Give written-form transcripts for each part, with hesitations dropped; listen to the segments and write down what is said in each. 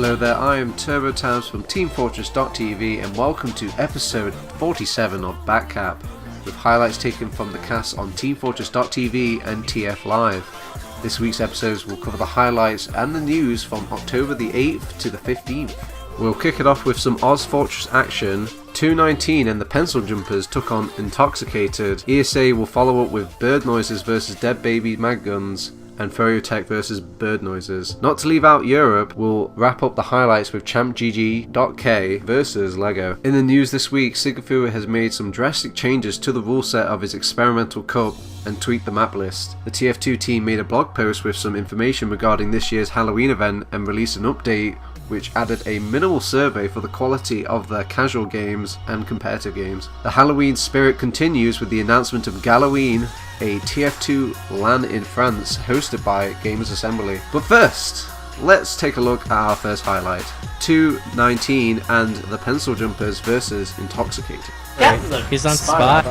Hello there, I am TurboTabs from TeamFortress.tv and welcome to episode 47 of Backcap, with highlights taken from the cast on TeamFortress.tv and TF Live. This week's episodes will cover the highlights and the news from October the 8th to the 15th. We'll kick it off with some Oz Fortress action. 219 and the Pencil Jumpers took on Intoxicated. ESA will follow up with Bird Noises vs Dead Baby Mag Guns and Froyotech vs Bird Noises. Not to leave out Europe, we'll wrap up the highlights with ChampGG.K versus LEGO. In the news this week, Sigafoo has made some drastic changes to the rule set of his experimental cup and tweaked the map list. The TF2 team made a blog post with some information regarding this year's Halloween event and released an update which added a minimal survey for the quality of their casual games and competitive games. The Halloween spirit continues with the announcement of Halloween, a TF2 LAN in France hosted by Gamers Assembly. But first, let's take a look at our first highlight. 219 and the Pencil Jumpers versus Intoxicated. Yeah, he's on spot.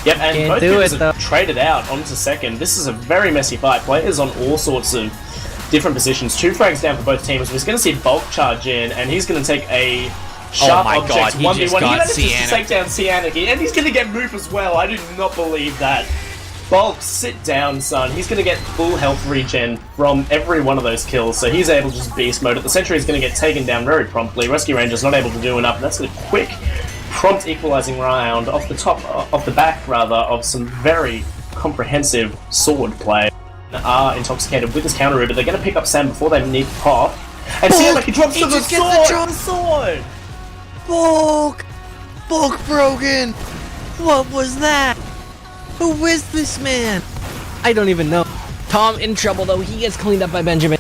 Yep, and both teams have traded out onto second. This is a very messy fight. Players on all sorts of different positions. 2 frags down for both teams. We're going to see Bulk charge in, and he's going to take a sharp object 1v1. He manages to take down Cianic, and he's going to get Moop as well. I do not believe that. Bulk, sit down, son. He's going to get full health regen from every one of those kills, so he's able to just beast mode it. The Sentry is going to get taken down very promptly. Rescue Ranger's not able to do enough, and that's a quick, prompt equalizing round off the back of some very comprehensive sword play. Are Intoxicated with his counter but they're going to pick up Sam before they need to pop. And see like he drops to the sword! Bulk broken! What was that? Who is this man? I don't even know. Tom in trouble though, he gets cleaned up by Benjamin.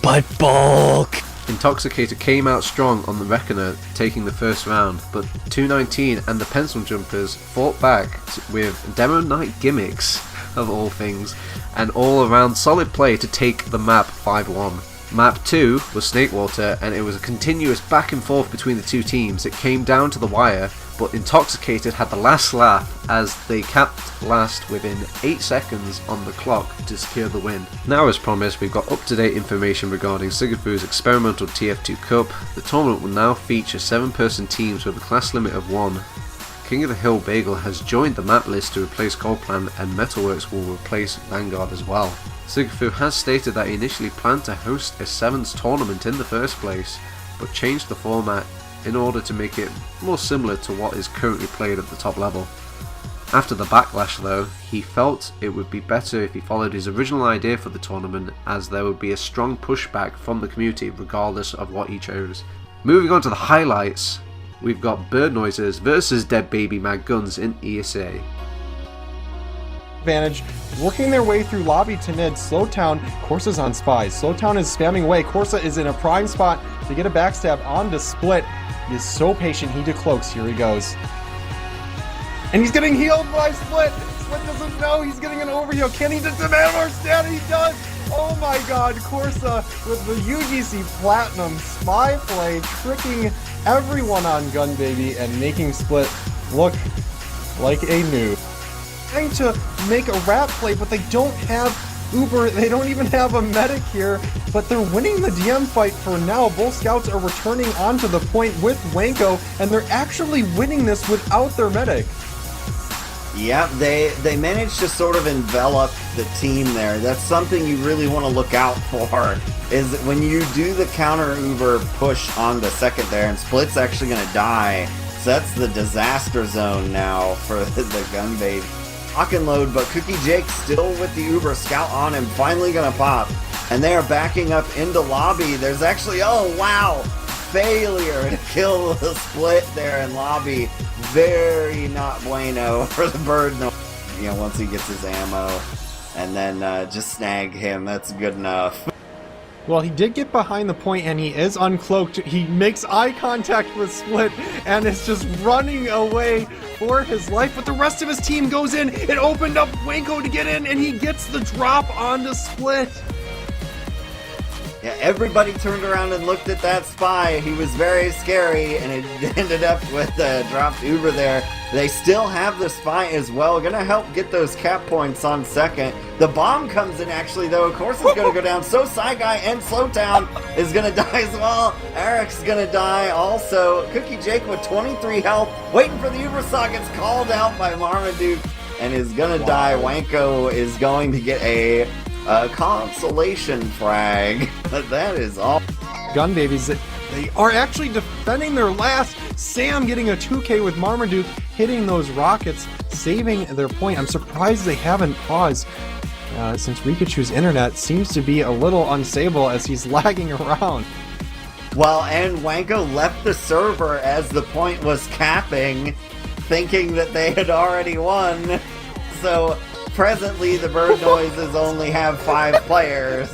But Bulk! Intoxicated came out strong on the Reckoner, taking the first round, but 219 and the Pencil Jumpers fought back with Demo Night gimmicks, of all things, and all-around solid play to take the map 5-1. Map 2 was Snakewater, and it was a continuous back and forth between the two teams. It came down to the wire, but Intoxicated had the last laugh as they capped last within 8 seconds on the clock to secure the win. Now, as promised, we've got up-to-date information regarding Sigafoo's experimental TF2 Cup. The tournament will now feature 7-person teams with a class limit of 1. King of the Hill Bagel has joined the map list to replace Coldplan, and Metalworks will replace Vanguard as well. Sigafoo has stated that he initially planned to host a 7s tournament in the first place, but changed the format in order to make it more similar to what is currently played at the top level. After the backlash though, he felt it would be better if he followed his original idea for the tournament, as there would be a strong pushback from the community regardless of what he chose. Moving on to the highlights, we've got Bird Noises versus Dead Baby Mag Guns in ESA. Advantage, working their way through lobby to mid. Slowtown, Corsa's on spies. Slowtown is spamming away. Corsa is in a prime spot to get a backstab onto Split. He is so patient, he decloaks. Here he goes. And he's getting healed by Split. Split doesn't know he's getting an overheal. Can he demand more stat? He does. Oh my god, Corsa with the UGC Platinum spy play, tricking everyone on Gun Baby and making Split look like a noob. Trying to make a rat play, but they don't have Uber, they don't even have a medic here, but they're winning the DM fight for now. Both scouts are returning onto the point with Wanko, and they're actually winning this without their medic. Yeah, they managed to sort of envelop the team there. That's something you really want to look out for, is that when you do the counter Uber push on the second there, and Split's actually going to die, so that's the disaster zone now for the Gun Baby. Lock and load, but Cookie Jake still with the Uber scout on him, finally gonna pop, and they are backing up into lobby. There's actually, oh wow, failure to kill the Split there in lobby. Very not bueno for the Bird. No, you know, once he gets his ammo, and then just snag him. That's good enough. Well, he did get behind the point, and he is uncloaked. He makes eye contact with Split and is just running away for his life, but the rest of his team goes in. It opened up Wanko to get in, and he gets the drop onto Split. Yeah, everybody turned around and looked at that spy. He was very scary, and it ended up with the dropped Uber there. They still have the spy as well. Gonna help get those cap points on second. The bomb comes in actually though. Of course it's gonna go down. So Guy and Slowtown is gonna die as well. Eric's gonna die also. Cookie Jake with 23 health. Waiting for the Uber Saw, gets called out by Marmaduke and is gonna die. Wanko is going to get a consolation frag. But that is all. Gun Babies, they are actually defending their last. Sam getting a 2K with Marmaduke, hitting those rockets, saving their point. I'm surprised they haven't paused since Rikachu's internet seems to be a little unstable as he's lagging around. Well, and Wanko left the server as the point was capping, thinking that they had already won. So presently the Bird Noises only have 5 players.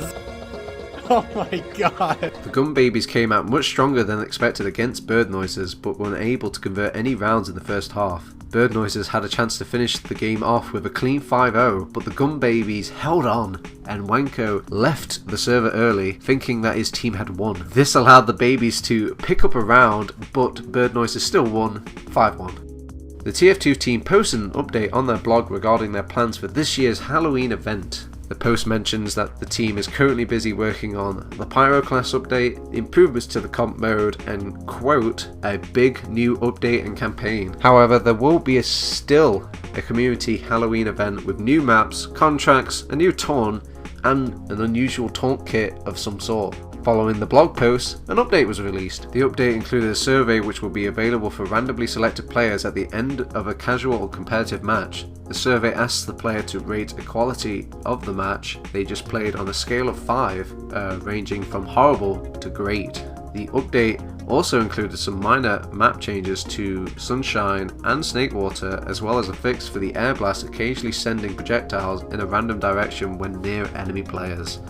Oh my god. The Gun Babies came out much stronger than expected against Bird Noises, but were unable to convert any rounds in the first half. Bird Noises had a chance to finish the game off with a clean 5-0, but the Gun Babies held on, and Wanko left the server early, thinking that his team had won. This allowed the Babies to pick up a round, but Bird Noises still won 5-1. The TF2 team posted an update on their blog regarding their plans for this year's Halloween event. The post mentions that the team is currently busy working on the Pyro class update, improvements to the comp mode, and, quote, a big new update and campaign. However, there will be still a community Halloween event with new maps, contracts, a new taunt, and an unusual taunt kit of some sort. Following the blog post, an update was released. The update included a survey which will be available for randomly selected players at the end of a casual or competitive match. The survey asks the player to rate the quality of the match they just played on a scale of 5, ranging from horrible to great. The update also included some minor map changes to Sunshine and Snakewater, as well as a fix for the air blast occasionally sending projectiles in a random direction when near enemy players.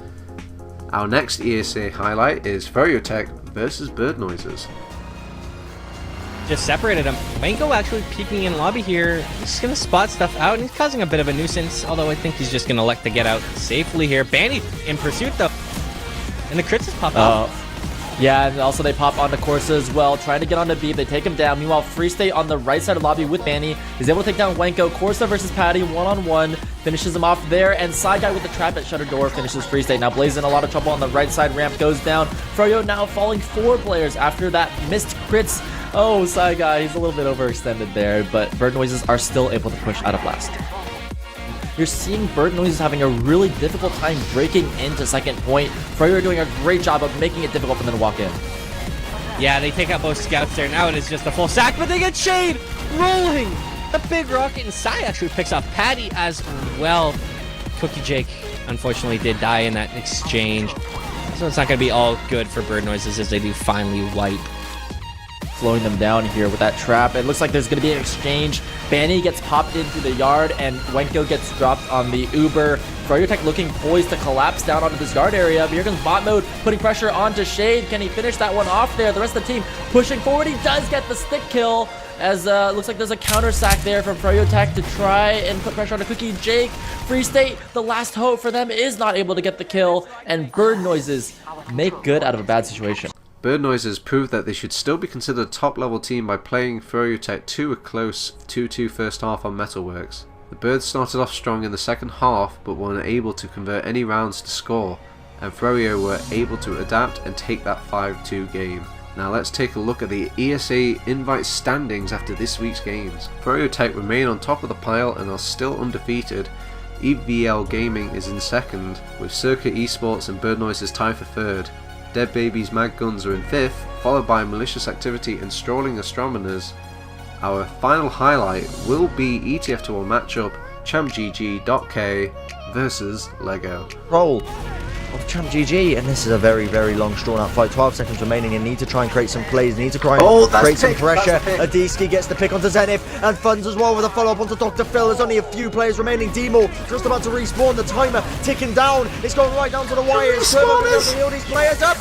Our next ESA highlight is Froyotech versus Bird Noises. Just separated him. Wanko actually peeking in lobby here. He's going to spot stuff out, and he's causing a bit of a nuisance, although I think he's just going to elect to get out safely here. Banny in pursuit, though. And the crits just pop out. Yeah, and also they pop onto Corsa as well, trying to get onto B. They take him down. Meanwhile, Free State on the right side of lobby with Banny is able to take down Wanko. Corsa versus Patty, one-on-one, finishes him off there, and Guy with the trap at Shutter Door finishes Free State. Now Blaze in a lot of trouble on the right side. Ramp goes down. Froyo now falling 4 players after that missed crits. Oh, Guy, he's a little bit overextended there, but Bird Noises are still able to push out of last. You're seeing Bird Noises having a really difficult time breaking into second point. Froyo doing a great job of making it difficult for them to walk in. Yeah, they take out both scouts there. Now it is just a full sack, but they get Shade rolling. The big rocket, and Sai actually picks up Patty as well. Cookie Jake, unfortunately, did die in that exchange. So it's not going to be all good for Bird Noises as they do finally wipe. Slowing them down here with that trap. It looks like there's going to be an exchange. Banny gets popped into the yard, and Wanko gets dropped on the Uber. Froyotech looking poised to collapse down onto this guard area. But here comes bot mode, putting pressure onto Shade. Can he finish that one off there? The rest of the team pushing forward. He does get the stick kill, as looks like there's a counter sack there from Froyotech to try and put pressure on a Cookie Jake. Free State, the last hope for them, is not able to get the kill, and Bird Noises make good out of a bad situation. Bird Noises proved that they should still be considered a top-level team by playing Froyotech to a close 2-2 first half on Metalworks. The Birds started off strong in the second half, but were unable to convert any rounds to score, and Froyo were able to adapt and take that 5-2 game. Now let's take a look at the ESA invite standings after this week's games. Froyotech remain on top of the pile and are still undefeated. EVL Gaming is in second, with Circuit Esports and Bird Noises tied for third. Dead Babies Mag Guns are in 5th, followed by Malicious Activity and Strolling Astronomers. Our final highlight will be ETF2 matchup ChampGG.K versus Lego. Roll of ChampGG, and this is a very, very long drawn out fight. 12 seconds remaining, and need to try and create some plays, need to try and create some pressure. Adiski gets the pick onto Zenith, and Funds as well with a follow up onto Dr. Phil. There's only a few players remaining. Demo just about to respawn, the timer ticking down, it's going right down to the wire. It's to heal these players up.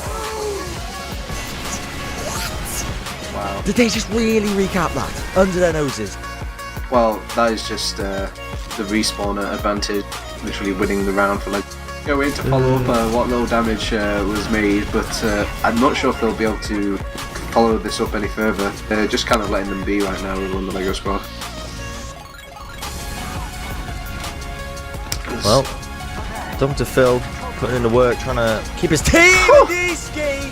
Wow. Did they just really recap that under their noses? Well, that is just the respawner advantage, literally winning the round for like. Go in to follow up what little damage was made, but I'm not sure if they'll be able to follow this up any further. They're just kind of letting them be right now with on the Lego squad. Well, Dr. Phil putting in the work, trying to keep his team in D-Ski.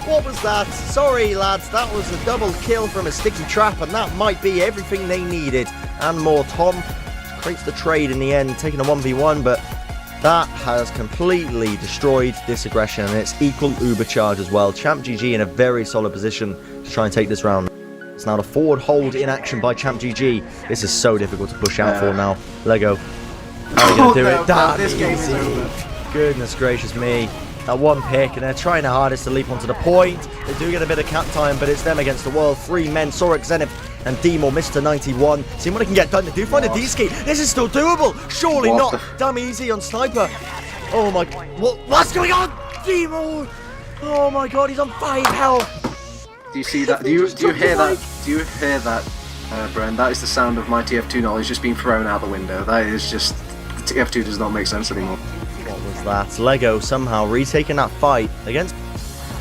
What was that? Sorry, lads, that was a double kill from a sticky trap, and that might be everything they needed. And more. Tom creates the trade in the end, taking a 1v1, but that has completely destroyed this aggression, and it's equal uber charge as well. ChampGG in a very solid position to try and take this round. It's now the forward hold in action by ChampGG. This is so difficult to push out for now. Lego, how are we going to do it? That easy. Goodness gracious me. That one pick, and they're trying their hardest to leap onto the point. They do get a bit of cap time, but it's them against the world. 3 men, Sorek, Zenith, and Demo, Mr. 91. See what they can get done. They do find a D-Ski. This is still doable. Surely not. Damn easy on Sniper. Oh my... What's going on? Demo! Oh my god, he's on 5 health. Do you see that? Do you hear that? Do you hear that, Bren? That is the sound of my TF2 knowledge just being thrown out the window. That is just... TF2 does not make sense anymore. What was that? Lego somehow retaking that fight against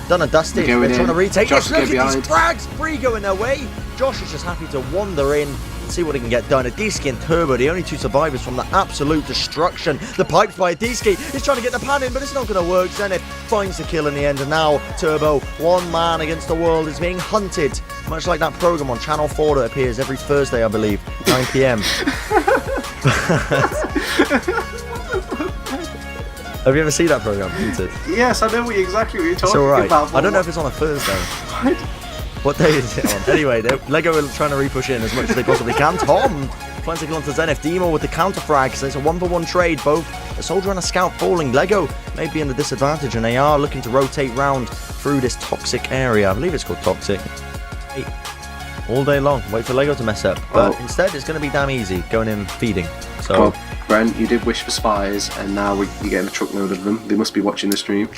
Done and Dusty. They're trying to retake this. Look at these frags. 3 going their way. Josh is just happy to wander in, see what he can get done. A D-Ski and Turbo, the only 2 survivors from the absolute destruction. The pipes by a D-Ski. He's trying to get the pan in, but it's not going to work. Zenith finds the kill in the end, and now Turbo, 1 man against the world, is being hunted. Much like that program on Channel 4 that appears every Thursday, I believe, 9 PM. Have you ever seen that program, Peter? Yes, I know exactly what you're talking about. I don't know if it's on a Thursday. What day is it on? Anyway, Lego are trying to repush in as much as they possibly can. Tom finds a kill onto Zenith. Demo with the counter frag. So it's a 1-for-1 trade. Both a soldier and a scout falling. Lego may be in the disadvantage, and they are looking to rotate round through this toxic area. I believe it's called Toxic. All day long. Wait for Lego to mess up. But instead, it's going to be damn easy going in feeding. So. Well, Brent, you did wish for spies, and now you're getting a truckload of them. They must be watching the stream.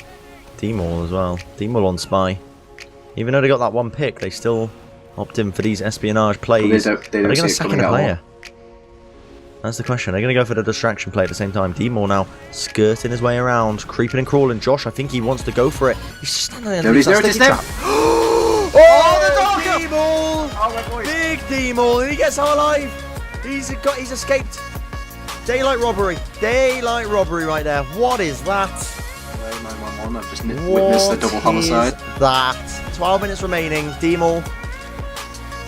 D-Mall as well. D-Mall on spy. Even though they got that 1 pick, they still opt in for these espionage plays. They don't Are they going to see it sack coming in a out. player? That's the question. They're going to go for the distraction play at the same time. D-Mall now skirting his way around, creeping and crawling. Josh, I think he wants to go for it. He's just standing there. Nobody's noticed him. Oh, the D-Mall! Oh, big D-Mall, and he gets out alive. He's escaped. Daylight robbery right there. What is that? 911. I've just witnessed a double homicide. That 12 minutes remaining. D-Mall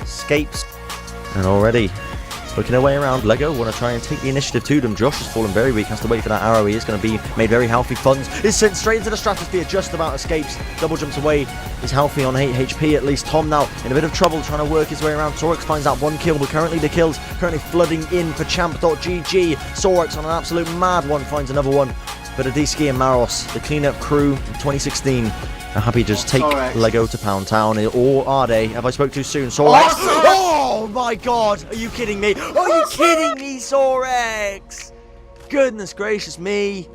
escapes, and already working their way around. Lego want to try and take the initiative to them. Josh has fallen very weak, has to wait for that arrow. He is going to be made very healthy. Funds is sent straight into the stratosphere, just about escapes. Double jumps away. He's healthy on 8 HP at least. Tom now in a bit of trouble trying to work his way around. Sorex finds that 1 kill, but currently the kills currently flooding in for ChampGG. Sorex on an absolute mad one finds another one. But a D-Ski and Maros, the cleanup crew of 2016, are happy to just take Lego to Pound Town. Or are they? Have I spoke too soon? Sorex! Oh my god! Are you kidding me? Are you kidding me, Sorex? Goodness gracious me!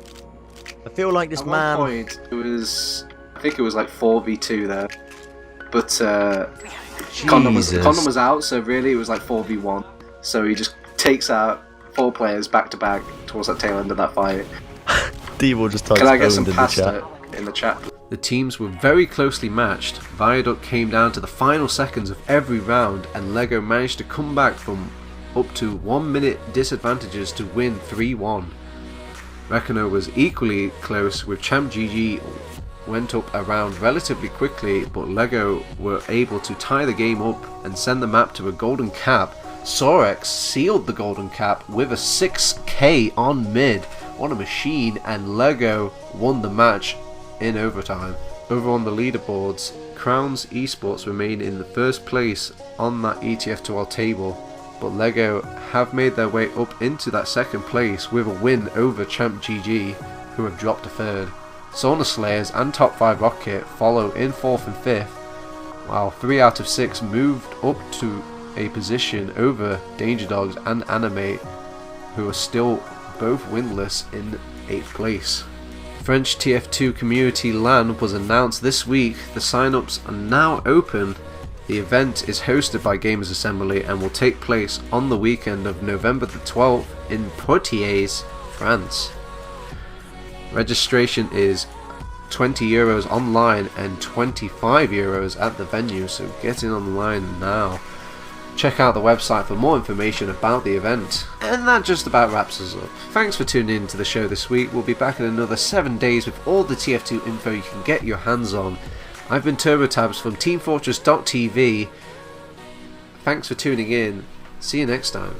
I feel like this man. At one point, I think it was like 4v2 there, but Condom was out, so really it was like 4v1. So he just takes out 4 players back to back towards that tail end of that fight. D-Ball just types Can I get some in pasta in the chat? The teams were very closely matched. Viaduct came down to the final seconds of every round, and Lego managed to come back from up to 1 minute disadvantages to win 3-1. Reckoner was equally close, with ChampGG went up a round relatively quickly, but Lego were able to tie the game up and send the map to a golden cap. Sorex sealed the golden cap with a 6k on mid. What a machine, and Lego won the match in overtime. Over on the leaderboards, Crowns Esports remain in the first place on that ETF2 table, but Lego have made their way up into that second place with a win over ChampGG, who have dropped to third. Sauna Slayers and Top 5 Rocket follow in 4th and 5th, while 3 out of 6 moved up to a position over Danger Dogs and Animate, who are still both winless in 8th place. French TF2 Community LAN was announced this week. The sign-ups are now open. The event is hosted by Gamers Assembly and will take place on the weekend of November the 12th in Poitiers, France. Registration is €20 online and €25 at the venue, so get in on the line now. Check out the website for more information about the event. And that just about wraps us up. Thanks for tuning in to the show this week. We'll be back in another 7 days with all the TF2 info you can get your hands on. I've been TurboTabs from TeamFortress.tv. Thanks for tuning in. See you next time.